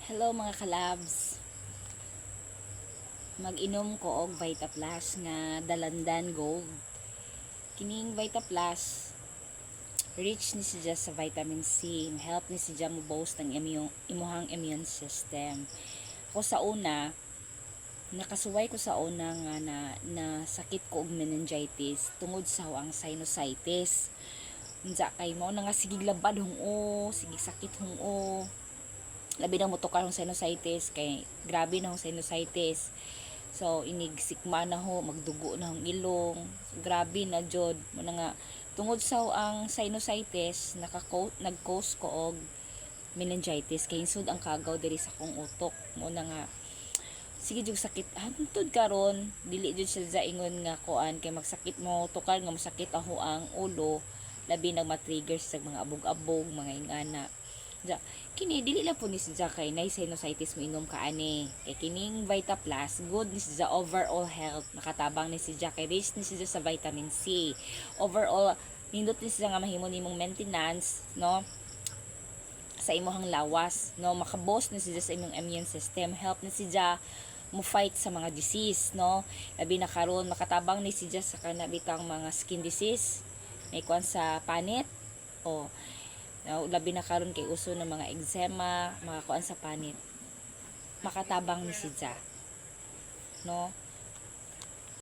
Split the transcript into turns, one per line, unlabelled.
Hello mga kalabs. Mag-inom ko og Vita Plus nga Dalandan Gold. Kining Vita Plus rich ni siya sa vitamin C. Help ni siya mo boost ng imuhang immune system. Ako sa una, nakasuway ko sa una nga na sakit ko og meningitis tungod sa ang sinusitis. Unsa kay mo na nga sige labad hungo, sige sakit hungo. Labi na motokar ng sinusitis kay grabe na ang sinusitis. So inig sikma na ho, magdugo na ang ilong. So, grabe na jud mo na nga tungod sa ang sinusitis nag-cause ko og meningitis kay insud ang kagaw diri sa kong utok. Mo na nga sige jud sakit hantod karon dili jud siya sa ingon nga kuan kay magsakit mo tukar nga masakit aho ang ulo labi nag ma-trigger sa mga abog-abog mga ingana. Ja, kini dili lang po ni siya kay nay sinusitis mo inom ka ani. Kay kining Vita Plus good ni siya overall health. Nakatabang ni siya kay rich ni siya sa vitamin C. Overall nindot ni siya nga mahimo nimong maintenance, no? Sa imong lawas, no? Maka-boost ni siya sa imong immune system. Help ni siya mo fight sa mga disease, no? Labi na karon makatabang ni siya sa kanabitang mga skin disease. May kuan sa panit. O labi na karon kay uso ng mga eczema, mga kuan sa panit. Makatabang ni siya, no?